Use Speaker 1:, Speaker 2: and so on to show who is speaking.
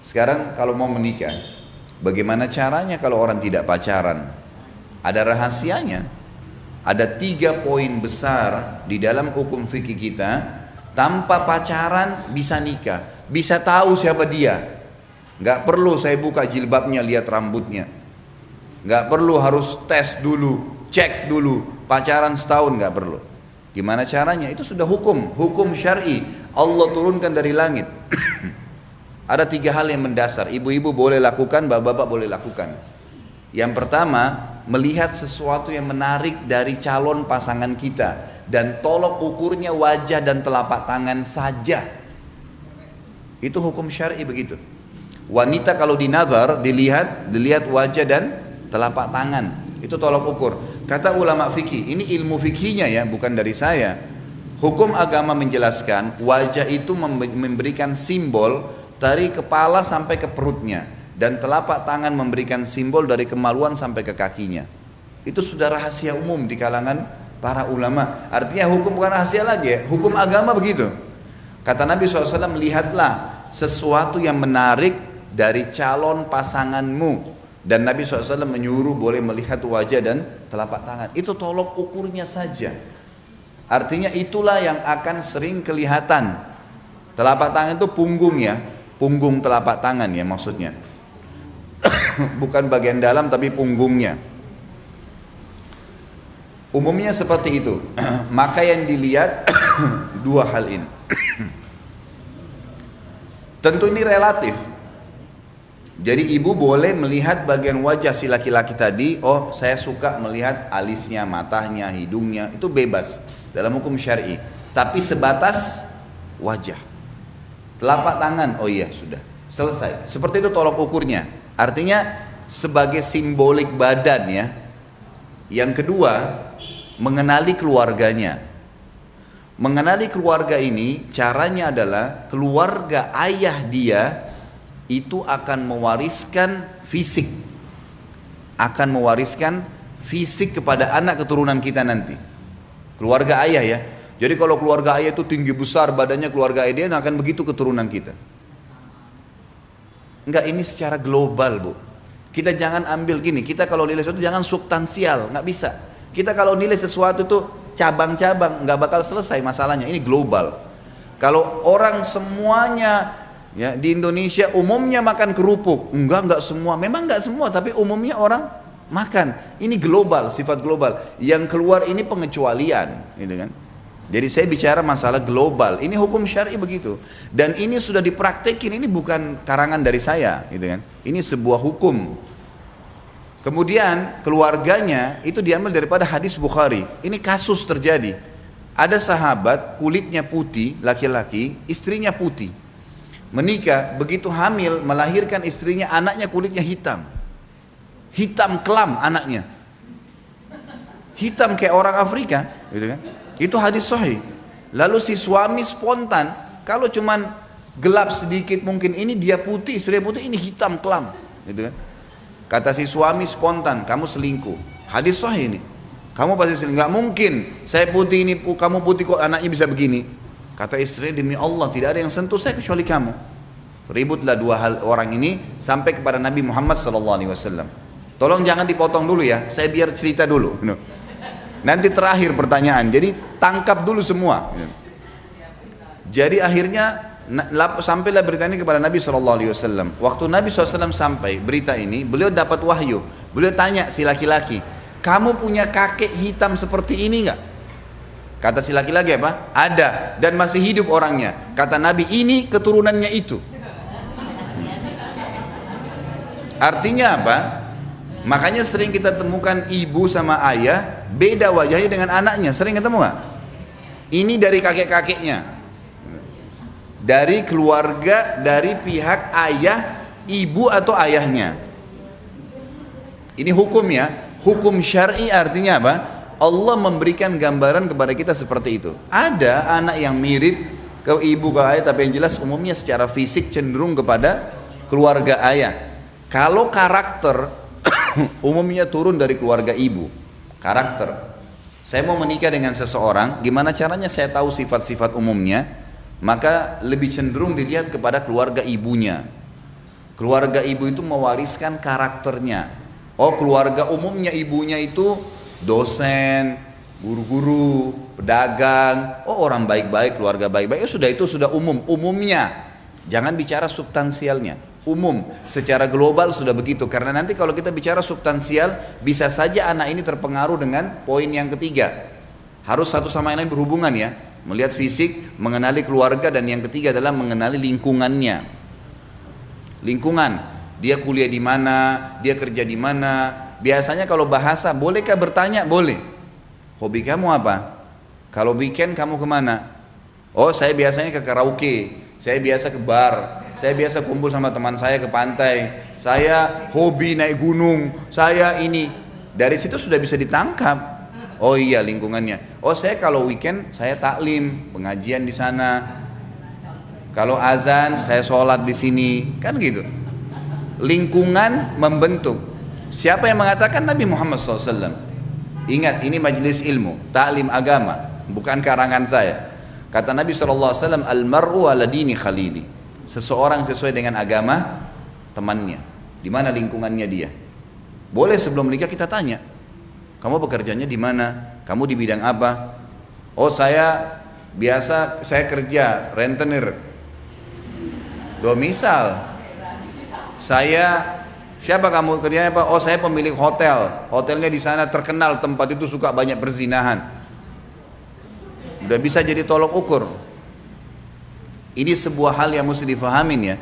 Speaker 1: Sekarang kalau mau menikah, bagaimana caranya kalau orang tidak pacaran? Ada rahasianya. Ada 3 poin besar di dalam hukum fikih kita. Tanpa pacaran bisa nikah, bisa tahu siapa dia. Gak perlu saya buka jilbabnya lihat rambutnya. Gak perlu harus tes dulu, cek dulu. Pacaran setahun gak perlu. Gimana caranya? Itu sudah hukum syar'i. Allah turunkan dari langit. Ada 3 hal yang mendasar. Ibu-ibu boleh lakukan, bapak-bapak boleh lakukan. Yang pertama, melihat sesuatu yang menarik dari calon pasangan kita dan tolok ukurnya wajah dan telapak tangan saja. Itu hukum syar'i begitu. Wanita kalau dinazar dilihat wajah dan telapak tangan. Itu tolok ukur. Kata ulama fikih, ini ilmu fikihnya ya, bukan dari saya. Hukum agama menjelaskan wajah itu memberikan simbol dari kepala sampai ke perutnya. Dan telapak tangan memberikan simbol dari kemaluan sampai ke kakinya. Itu sudah rahasia umum di kalangan para ulama. Artinya hukum bukan rahasia lagi ya, hukum agama begitu. Kata Nabi SAW, lihatlah sesuatu yang menarik dari calon pasanganmu. Dan Nabi SAW menyuruh boleh melihat wajah dan telapak tangan. Itu tolok ukurnya saja. Artinya itulah yang akan sering kelihatan. Telapak tangan itu punggung ya, punggung telapak tangan ya maksudnya. Bukan bagian dalam tapi punggungnya. Umumnya seperti itu. Maka yang dilihat 2 hal ini. Tentu ini relatif. Jadi ibu boleh melihat bagian wajah si laki-laki tadi. Oh, saya suka melihat alisnya, matanya, hidungnya. Itu bebas dalam hukum syar'i. Tapi sebatas wajah. Telapak tangan, oh iya sudah selesai. Seperti itu tolok ukurnya. Artinya sebagai simbolik badan ya. Yang kedua, mengenali keluarganya. Mengenali keluarga ini caranya adalah keluarga ayah dia itu akan mewariskan fisik. Akan mewariskan fisik kepada anak keturunan kita nanti. Keluarga ayah ya. Jadi kalau keluarga ayah itu tinggi besar badannya, keluarga ayah dia akan begitu keturunan kita. Enggak, ini secara global bu. Kita jangan ambil gini, kita kalau nilai sesuatu jangan substansial, nggak bisa. Kita kalau nilai sesuatu tuh cabang-cabang, nggak bakal selesai masalahnya. Ini global. Kalau orang semuanya ya di Indonesia umumnya makan kerupuk, enggak semua, memang enggak semua, tapi umumnya orang makan. Ini global, sifat global. Yang keluar ini pengecualian, gitu kan? Jadi saya bicara masalah global, ini hukum syar'i begitu. Dan ini sudah dipraktekin, ini bukan karangan dari saya, gitu kan. Ini sebuah hukum. Kemudian keluarganya itu diambil daripada hadis Bukhari. Ini kasus terjadi. Ada sahabat kulitnya putih, laki-laki, istrinya putih. Menikah, begitu hamil, melahirkan istrinya, anaknya kulitnya hitam. Hitam kelam anaknya. Hitam kayak orang Afrika, gitu kan. Itu hadis sahih. Lalu si suami spontan, kalau cuman gelap sedikit mungkin ini dia putih, istri putih, ini hitam kelam, gitu kan. Kata si suami spontan, kamu selingkuh. Hadis sahih ini. Kamu pasti selingkuh. Nggak mungkin. Saya putih ini, kamu putih kok anaknya bisa begini. Kata istri, demi Allah tidak ada yang sentuh saya kecuali kamu. Ributlah 2 orang ini sampai kepada Nabi Muhammad SAW. Tolong jangan dipotong dulu ya. Saya biar cerita dulu. Nanti terakhir pertanyaan, jadi tangkap dulu semua. Jadi akhirnya sampailah berita ini kepada Nabi SAW. Waktu Nabi SAW sampai berita ini, beliau dapat wahyu. Beliau tanya si laki-laki, kamu punya kakek hitam seperti ini nggak? Kata si laki-laki apa? Ada, dan masih hidup orangnya. Kata Nabi, ini keturunannya itu. Artinya apa? Makanya sering kita temukan ibu sama ayah beda wajahnya dengan anaknya. Sering ketemu nggak? Ini dari kakek-kakeknya, dari keluarga, dari pihak ayah, ibu atau ayahnya. Ini hukum ya. Hukum syar'i artinya apa? Allah memberikan gambaran kepada kita seperti itu. Ada anak yang mirip ke ibu ke ayah, tapi yang jelas umumnya secara fisik cenderung kepada keluarga ayah. Kalau karakter umumnya turun dari keluarga ibu. Karakter. Saya mau menikah dengan seseorang, gimana caranya saya tahu sifat-sifat umumnya? Maka lebih cenderung dilihat kepada keluarga ibunya. Keluarga ibu itu mewariskan karakternya. Oh, keluarga umumnya ibunya itu dosen, guru-guru, pedagang. Oh, orang baik-baik, keluarga baik-baik. Ya sudah, itu sudah umum, umumnya. Jangan bicara substansialnya. Umum, secara global sudah begitu. Karena nanti kalau kita bicara substansial, bisa saja anak ini terpengaruh dengan poin yang ketiga. Harus satu sama yang lain berhubungan ya. Melihat fisik, mengenali keluarga, dan yang ketiga adalah mengenali lingkungannya. Lingkungan, dia kuliah di mana, dia kerja di mana. Biasanya kalau bahasa, bolehkah bertanya? Boleh. Hobi kamu apa? Kalau weekend kamu kemana? Oh, saya biasanya ke karaoke, saya biasa ke bar, saya biasa kumpul sama teman saya ke pantai, saya hobi naik gunung, saya ini. Dari situ sudah bisa ditangkap. Oh iya, lingkungannya. Oh, saya kalau weekend saya taklim, pengajian di sana. Kalau azan saya sholat di sini, kan gitu. Lingkungan membentuk. Siapa yang mengatakan? Nabi Muhammad SAW. Ingat, ini majelis ilmu, taklim agama, bukan karangan saya. Kata Nabi SAW, al-mar'u ala dini khalili. Seseorang sesuai dengan agama temannya. Di mana lingkungannya dia. Boleh sebelum menikah kita tanya, kamu bekerjanya di mana? Kamu di bidang apa? Oh, saya biasa, saya kerja rentenir. Misal, saya, siapa kamu kerjanya apa? Oh, saya pemilik hotel. Hotelnya di sana terkenal, tempat itu suka banyak perzinahan. Udah bisa jadi tolok ukur. Ini sebuah hal yang mesti difahamin ya.